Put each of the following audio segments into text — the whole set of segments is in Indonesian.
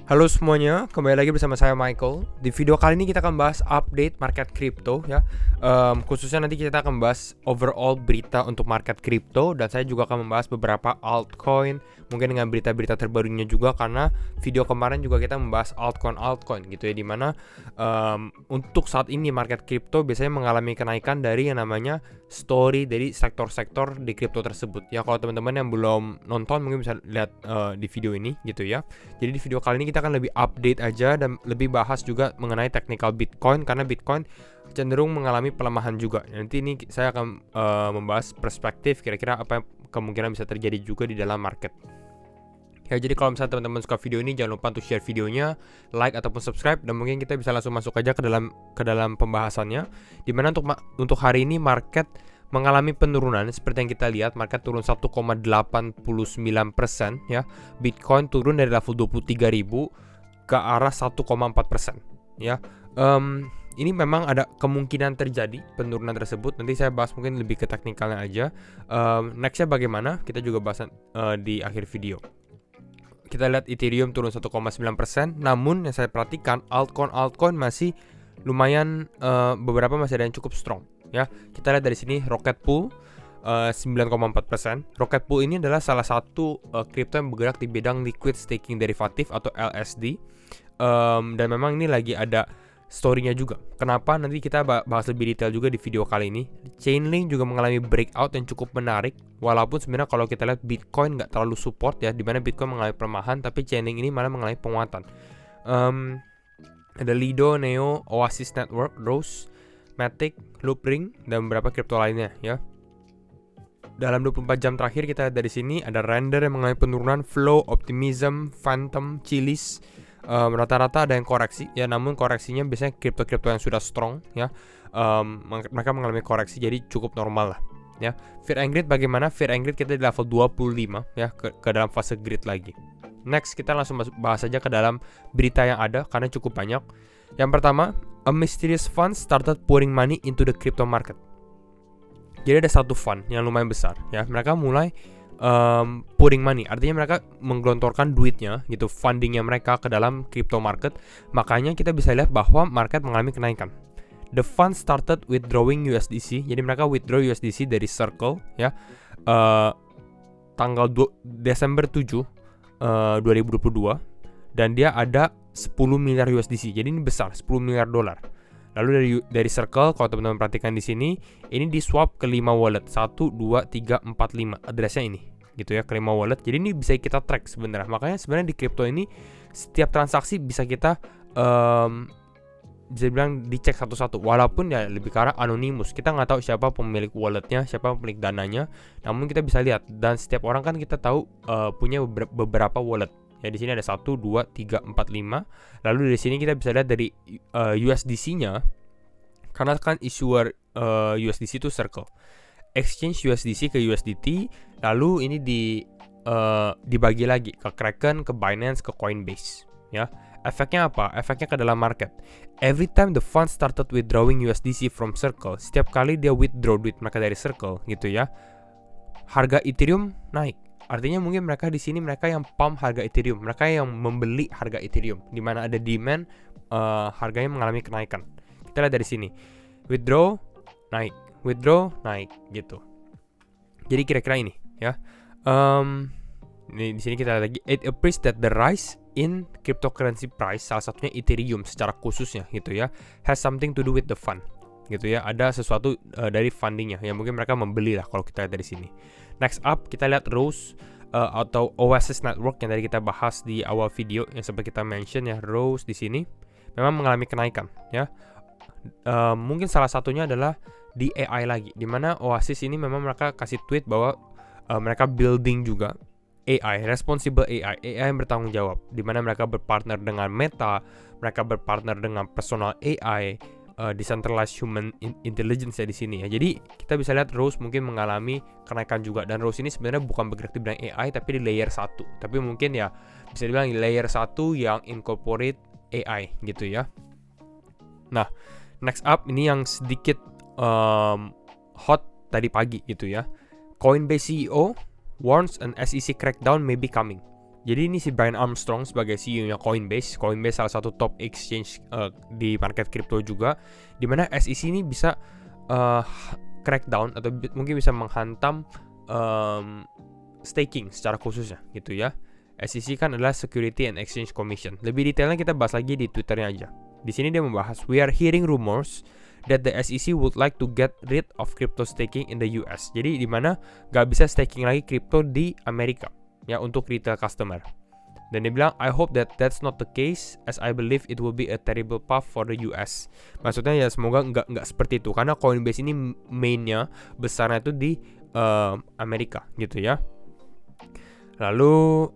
Halo semuanya, kembali lagi bersama saya Michael. Di video kali ini kita akan bahas update market crypto ya. Khususnya nanti kita akan bahas overall berita untuk market crypto, dan saya juga akan membahas beberapa altcoin, mungkin dengan berita-berita terbarunya juga, karena video kemarin juga kita membahas altcoin gitu ya, dimana untuk saat ini market crypto biasanya mengalami kenaikan dari yang namanya story dari sektor-sektor di crypto tersebut ya. Kalau teman-teman yang belum nonton mungkin bisa lihat di video ini gitu ya. Jadi di video kali ini kita akan lebih update aja dan lebih bahas juga mengenai technical Bitcoin, karena Bitcoin cenderung mengalami pelemahan juga. Nanti ini saya akan membahas perspektif kira-kira apa yang kemungkinan bisa terjadi juga di dalam market. Ya, jadi kalau misalnya teman-teman suka video ini, jangan lupa untuk share videonya, like ataupun subscribe, dan mungkin kita bisa langsung masuk aja ke dalam pembahasannya. Dimana untuk hari ini market mengalami penurunan seperti yang kita lihat, market turun 1,89% ya. Bitcoin turun dari level 23.000 ke arah 1,4% ya. Ini memang ada kemungkinan terjadi penurunan tersebut. Nanti saya bahas mungkin lebih ke teknikalnya aja. Nextnya bagaimana, kita juga bahas di akhir video. Kita lihat Ethereum turun 1,9%, namun yang saya perhatikan altcoin masih lumayan, beberapa masih ada yang cukup strong ya. Kita lihat dari sini Rocket Pool 9,4%. Rocket Pool ini adalah salah satu kripto yang bergerak di bidang liquid staking derivative atau LSD, dan memang ini lagi ada story-nya juga. Kenapa? Nanti kita bahas lebih detail juga di video kali ini. Chainlink juga mengalami breakout yang cukup menarik, walaupun sebenarnya kalau kita lihat Bitcoin nggak terlalu support ya, dimana Bitcoin mengalami pelemahan, tapi Chainlink ini malah mengalami penguatan. Ada Lido, Neo, Oasis Network, Rose, Matic, Loopring, dan beberapa kripto lainnya ya. Dalam 24 jam terakhir kita lihat dari sini ada Render yang mengalami penurunan, Flow, Optimism, Phantom, Chiliz, rata-rata ada yang koreksi ya, namun koreksinya biasanya kripto-kripto yang sudah strong ya, mereka mengalami koreksi, jadi cukup normal lah ya. Fear and Greed bagaimana? Fear and Greed kita di level 25 ya, ke dalam fase greed lagi. Next kita langsung bahas aja ke dalam berita yang ada karena cukup banyak. Yang pertama, a mysterious fund started pouring money into the crypto market. Jadi ada satu fund yang lumayan besar ya, mereka mulai pouring money, artinya mereka menggelontorkan duitnya gitu, fundingnya mereka ke dalam crypto market. Makanya kita bisa lihat bahwa market mengalami kenaikan. The fund started withdrawing USDC, jadi mereka withdraw USDC dari Circle ya, tanggal Desember 7 2022, dan dia ada 10 miliar USDC, jadi ini besar, 10 miliar dolar. Lalu dari Circle, kalau teman-teman perhatikan di sini, ini di swap ke 5 wallet, 1, 2, 3, 4, 5 addressnya ini gitu ya, ke 5 wallet. Jadi ini bisa kita track sebenarnya. Makanya sebenarnya di crypto ini setiap transaksi bisa kita bisa bilang dicek satu-satu, walaupun ya lebih ke arah anonymous. Kita nggak tahu siapa pemilik walletnya, siapa pemilik dananya, namun kita bisa lihat. Dan setiap orang kan kita tahu punya beberapa wallet. Ya, di sini ada 1, 2, 3, 4, 5. Lalu di sini kita bisa lihat dari USDC-nya, karena kan issuer USDC itu Circle. Exchange USDC ke USDT, lalu ini dibagi lagi ke Kraken, ke Binance, ke Coinbase. Ya, efeknya apa? Efeknya ke dalam market. Every time the fund started withdrawing USDC from Circle, setiap kali dia withdraw duit mereka dari Circle gitu ya, harga Ethereum naik. Artinya mungkin mereka di sini mereka yang pump harga Ethereum, mereka yang membeli harga Ethereum. Di mana ada demand, harganya mengalami kenaikan. Kita lihat dari sini, withdraw naik gitu. Jadi kira-kira ini ya. Di sini kita lihat lagi, it appears that the rise in cryptocurrency price, salah satunya Ethereum secara khususnya gitu ya, has something to do with the fund gitu ya. Ada sesuatu dari fundingnya ya, mungkin mereka membeli lah kalau kita lihat dari sini. Next up kita lihat Rose atau Oasis Network yang tadi kita bahas di awal video, yang sempat kita mention ya. Rose di sini memang mengalami kenaikan ya. Mungkin salah satunya adalah di AI lagi, dimana Oasis ini memang mereka kasih tweet bahwa mereka building juga AI, responsible AI yang bertanggung jawab, dimana mereka berpartner dengan Meta, mereka berpartner dengan personal AI, decentralized human intelligence ya di sini ya. Jadi kita bisa lihat Rose mungkin mengalami kenaikan juga, dan Rose ini sebenarnya bukan bergerak di bidang AI tapi di layer 1. Tapi mungkin ya bisa dibilang di layer 1 yang incorporate AI gitu ya. Nah, next up ini yang sedikit hot tadi pagi gitu ya. Coinbase CEO warns an SEC crackdown may be coming. Jadi ini si Brian Armstrong sebagai CEO-nya Coinbase salah satu top exchange di market crypto juga, dimana SEC ini bisa crackdown atau mungkin bisa menghantam staking secara khususnya gitu ya. SEC kan adalah Security and Exchange Commission. Lebih detailnya kita bahas lagi di Twitternya aja. Di sini dia membahas, we are hearing rumors that the SEC would like to get rid of crypto staking in the US. Jadi di mana gak bisa staking lagi crypto di Amerika ya untuk retail customer. Dan dia bilang, I hope that that's not the case, as I believe it will be a terrible path for the US. Maksudnya ya semoga nggak seperti itu, karena Coinbase ini mainnya besarnya itu di Amerika gitu ya. Lalu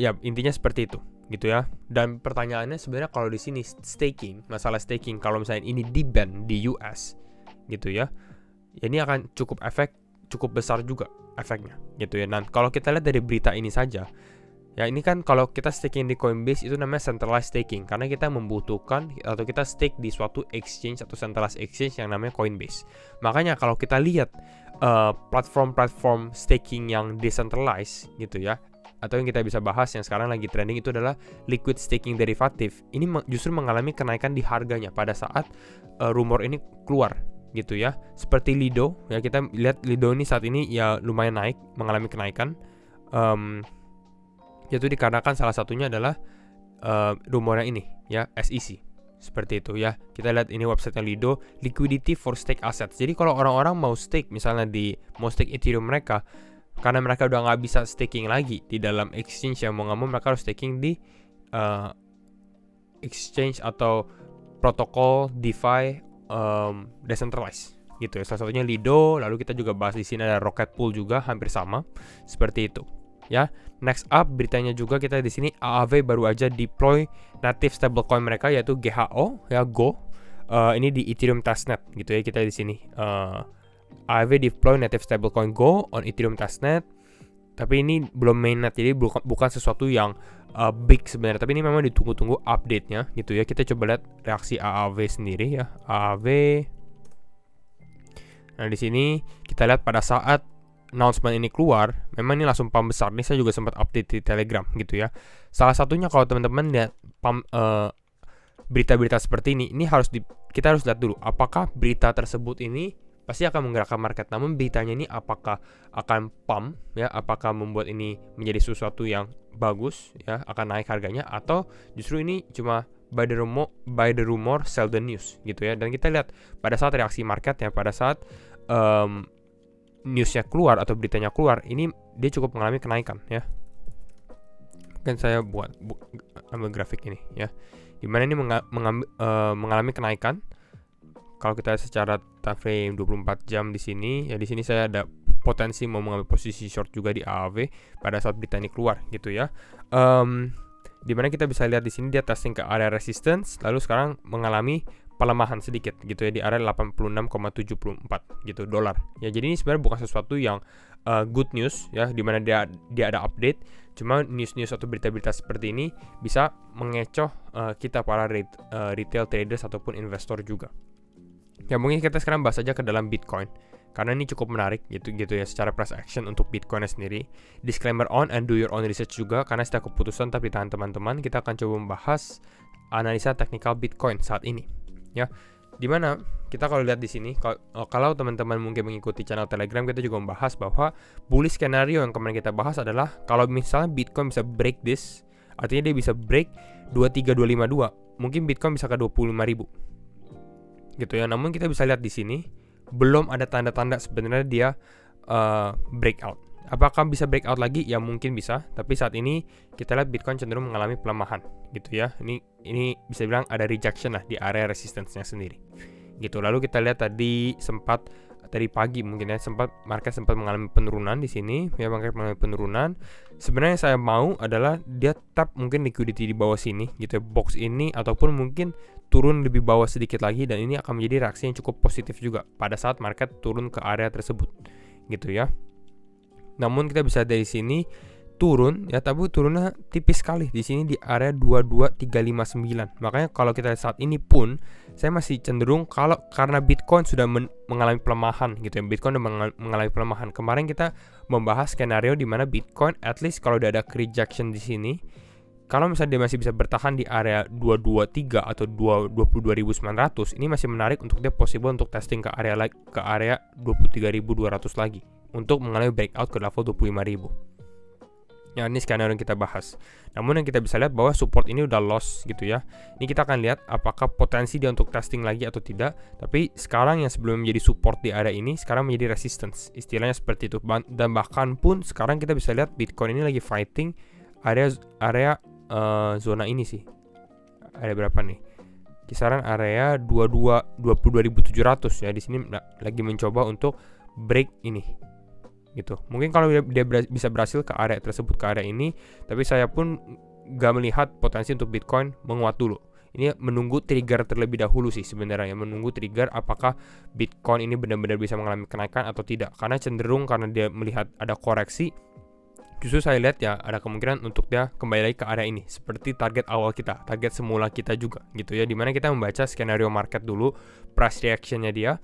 ya intinya seperti itu gitu ya. Dan pertanyaannya sebenarnya kalau di sini masalah staking kalau misalnya ini di-ban di US gitu ya, ini akan cukup besar juga efeknya gitu ya. Dan kalau kita lihat dari berita ini saja, ya ini kan kalau kita staking di Coinbase itu namanya centralized staking, karena kita membutuhkan atau kita stake di suatu exchange atau centralized exchange yang namanya Coinbase. Makanya kalau kita lihat platform staking yang decentralized gitu ya, atau yang kita bisa bahas yang sekarang lagi trending itu adalah liquid staking derivative. Ini justru mengalami kenaikan di harganya pada saat rumor ini keluar gitu ya. Seperti Lido ya, kita lihat Lido ini saat ini ya lumayan naik, mengalami kenaikan. Yaitu dikarenakan salah satunya adalah rumornya ini ya, SEC. Seperti itu ya. Kita lihat ini websitenya Lido, liquidity for stake assets. Jadi kalau orang-orang mau stake misalnya mau stake Ethereum mereka, karena mereka udah nggak bisa staking lagi di dalam exchange yang mau nggak mau mereka harus staking di exchange atau protokol DeFi decentralized gitu ya. Salah satunya Lido. Lalu kita juga bahas di sini ada Rocket Pool juga, hampir sama seperti itu ya. Next up beritanya juga kita di sini, Aave baru aja deploy native stablecoin mereka yaitu GHO ya, Go. Ini di Ethereum testnet gitu ya. Kita di sini Aave deploy native stablecoin Go on Ethereum testnet. Tapi ini belum mainnet, jadi bukan sesuatu yang big sebenarnya. Tapi ini memang ditunggu-tunggu update-nya gitu ya. Kita coba lihat reaksi Aave sendiri ya. Aave. Nah di sini kita lihat pada saat announcement ini keluar, memang ini langsung pump besar. Ini saya juga sempat update di Telegram gitu ya. Salah satunya kalau teman-teman lihat berita-berita seperti ini kita harus lihat dulu apakah berita tersebut ini pasti akan menggerakkan market. Namun beritanya ini apakah akan pump ya, apakah membuat ini menjadi sesuatu yang bagus ya, akan naik harganya, atau justru ini cuma buy the rumor, sell the news gitu ya. Dan kita lihat pada saat reaksi market ya, pada saat newsnya keluar atau beritanya keluar, ini dia cukup mengalami kenaikan ya. Mungkin saya ambil grafik ini ya, dimana ini mengalami kenaikan. Kalau kita secara time frame 24 jam di sini ya, di sini saya ada potensi mau mengambil posisi short juga di Aave pada saat berita ini keluar gitu ya. Dimana kita bisa lihat di sini dia testing ke area resistance, lalu sekarang mengalami pelemahan sedikit gitu ya di area 86,74 gitu dolar. Ya jadi ini sebenarnya bukan sesuatu yang good news ya, dimana dia ada update. Cuma news-news atau berita-berita seperti ini bisa mengecoh kita para retail traders ataupun investor juga. Ya mungkin kita sekarang bahas aja ke dalam Bitcoin, karena ini cukup menarik gitu ya secara price action untuk Bitcoinnya sendiri. Disclaimer on and do your own research juga, karena setiap keputusan tapi tangan teman-teman. Kita akan coba membahas analisa teknikal Bitcoin saat ini ya. Dimana kita kalau lihat di sini, kalau teman-teman mungkin mengikuti channel Telegram, kita juga membahas bahwa bullish skenario yang kemarin kita bahas adalah kalau misalnya Bitcoin bisa break this, artinya dia bisa break 23252, mungkin Bitcoin bisa ke 25.000 gitu ya. Namun kita bisa lihat di sini belum ada tanda-tanda sebenarnya dia breakout. Apakah bisa breakout lagi? Ya mungkin bisa, tapi saat ini kita lihat Bitcoin cenderung mengalami pelemahan gitu ya. Ini bisa bilang ada rejection lah di area resistance-nya sendiri gitu. Lalu kita lihat tadi pagi mungkin ya, market sempat mengalami penurunan di sini ya, market mengalami penurunan. Sebenarnya yang saya mau adalah dia tap mungkin liquidity di bawah sini gitu ya, box ini, ataupun mungkin turun lebih bawah sedikit lagi, dan ini akan menjadi reaksi yang cukup positif juga pada saat market turun ke area tersebut gitu ya. Namun kita bisa dari sini turun ya, tapi turunnya tipis sekali di sini di area 22359. Makanya kalau kita lihat saat ini pun saya masih cenderung karena Bitcoin sudah mengalami pelemahan gitu ya. Bitcoin sudah mengalami pelemahan. Kemarin kita membahas skenario di mana Bitcoin at least kalau udah ada rejection di sini, kalau misalnya dia masih bisa bertahan di area 223 atau 22.900, ini masih menarik untuk dia possible untuk testing ke area 23.200 lagi untuk mengalami breakout ke level 25.000. Ya, ini skenario yang kita bahas. Namun yang kita bisa lihat bahwa support ini udah loss gitu ya. Ini kita akan lihat apakah potensi dia untuk testing lagi atau tidak. Tapi sekarang yang sebelum menjadi support di area ini, sekarang menjadi resistance. Istilahnya seperti itu. Dan bahkan pun sekarang kita bisa lihat Bitcoin ini lagi fighting area zona ini sih. Area berapa nih? Kisaran area 22.700 ya. Di sini lagi mencoba untuk break ini. Gitu. Mungkin kalau dia bisa berhasil ke area tersebut, ke area ini, tapi saya pun gak melihat potensi untuk Bitcoin menguat dulu. Ini menunggu trigger terlebih dahulu sih sebenarnya, menunggu trigger apakah Bitcoin ini benar-benar bisa mengalami kenaikan atau tidak. Karena cenderung karena dia melihat ada koreksi, justru saya lihat ya ada kemungkinan untuk dia kembali lagi ke area ini seperti target awal kita, target semula kita juga gitu ya, dimana kita membaca skenario market dulu, price reactionnya dia,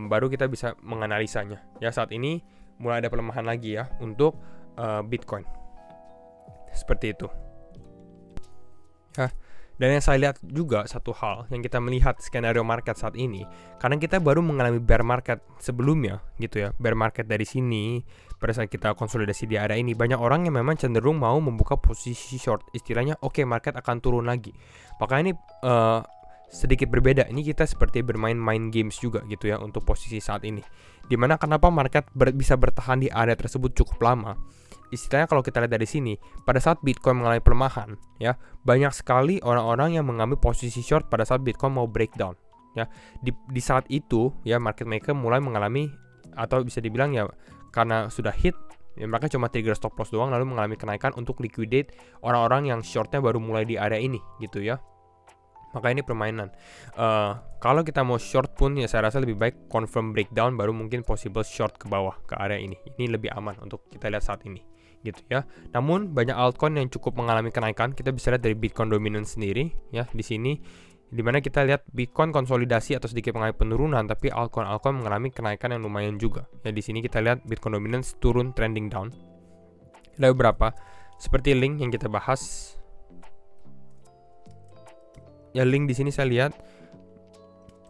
baru kita bisa menganalisanya. Ya saat ini mulai ada pelemahan lagi ya untuk Bitcoin seperti itu ya. Dan yang saya lihat juga satu hal yang kita melihat skenario market saat ini, karena kita baru mengalami bear market sebelumnya gitu ya, bear market dari sini pada saat kita konsolidasi di area ini, banyak orang yang memang cenderung mau membuka posisi short, istilahnya oke, market akan turun lagi. Makanya ini sedikit berbeda. Ini kita seperti bermain games juga gitu ya untuk posisi saat ini. Dimana kenapa market bisa bertahan di area tersebut cukup lama? Istilahnya kalau kita lihat dari sini, pada saat Bitcoin mengalami pelemahan, ya banyak sekali orang-orang yang mengambil posisi short pada saat Bitcoin mau breakdown. Ya di saat itu ya market maker mulai mengalami, atau bisa dibilang ya karena sudah hit, ya mereka cuma trigger stop loss doang lalu mengalami kenaikan untuk liquidate orang-orang yang shortnya baru mulai di area ini gitu ya. Maka ini permainan. Kalau kita mau short pun ya saya rasa lebih baik confirm breakdown baru mungkin possible short ke bawah ke area ini. Ini lebih aman untuk kita lihat saat ini gitu ya. Namun banyak altcoin yang cukup mengalami kenaikan. Kita bisa lihat dari Bitcoin dominance sendiri ya di sini, dimana kita lihat Bitcoin konsolidasi atau sedikit mengalami penurunan, tapi altcoin mengalami kenaikan yang lumayan juga. Ya di sini kita lihat Bitcoin dominance turun trending down. Ada beberapa seperti link yang kita bahas. Ya link di sini saya lihat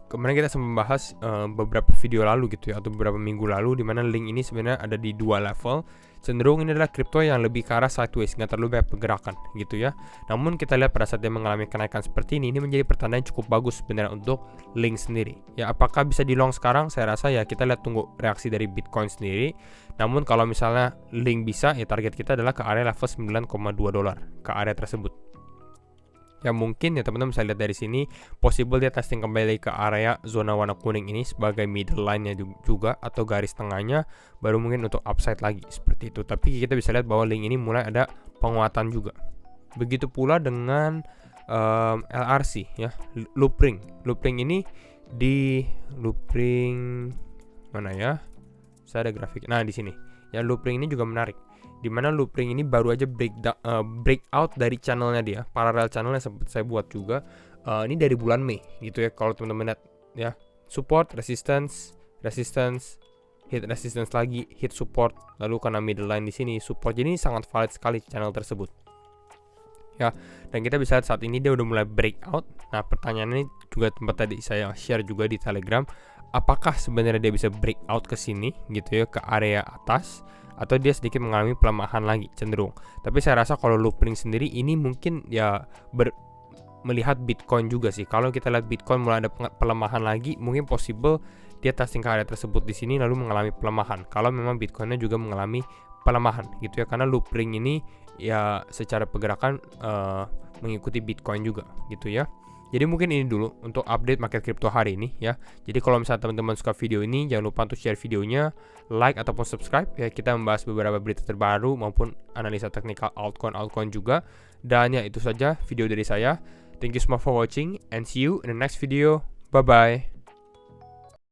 kemarin kita sempat membahas beberapa video lalu gitu ya, atau beberapa minggu lalu, di mana link ini sebenarnya ada di dua level. Cenderung ini adalah kripto yang lebih ke arah sideways, nggak terlalu banyak pergerakan gitu ya. Namun kita lihat pada saat dia mengalami kenaikan seperti ini menjadi pertanda yang cukup bagus sebenarnya untuk link sendiri. Ya apakah bisa di long sekarang? Saya rasa ya kita lihat tunggu reaksi dari Bitcoin sendiri. Namun kalau misalnya link bisa, ya target kita adalah ke area level $9,2 ke area tersebut. Ya mungkin ya teman-teman bisa lihat dari sini possible dia testing kembali ke area zona warna kuning ini sebagai middle line-nya juga, atau garis tengahnya, baru mungkin untuk upside lagi seperti itu. Tapi kita bisa lihat bahwa link ini mulai ada penguatan juga. Begitu pula dengan LRC ya, loopring ini di loopring mana ya? Saya ada grafik. Nah di sini ya, loopring ini juga menarik. Dimana loopring ini baru aja breakout dari channelnya dia, parallel channel yang sempat saya buat juga. Ini dari bulan Mei gitu ya, kalau teman-teman lihat ya, support, resistance, hit resistance lagi, hit support, lalu karena middle line di sini support. Jadi ini sangat valid sekali channel tersebut ya. Dan kita bisa lihat saat ini dia udah mulai breakout. Nah pertanyaannya juga tempat tadi saya share juga di Telegram, apakah sebenarnya dia bisa breakout ke sini gitu ya, ke area atas, atau dia sedikit mengalami pelemahan lagi cenderung. Tapi saya rasa kalau loopring sendiri ini mungkin ya melihat Bitcoin juga sih. Kalau kita lihat Bitcoin mulai ada pelemahan lagi, mungkin possible dia testing ke area tersebut di sini lalu mengalami pelemahan. Kalau memang Bitcoinnya juga mengalami pelemahan gitu ya, karena loopring ini ya secara pergerakan mengikuti Bitcoin juga gitu ya. Jadi mungkin ini dulu untuk update market crypto hari ini ya. Jadi kalau misalnya teman-teman suka video ini, jangan lupa untuk share videonya, like ataupun subscribe ya. Kita membahas beberapa berita terbaru maupun analisa teknikal altcoin juga. Dan ya itu saja video dari saya. Thank you so much for watching and see you in the next video. Bye bye.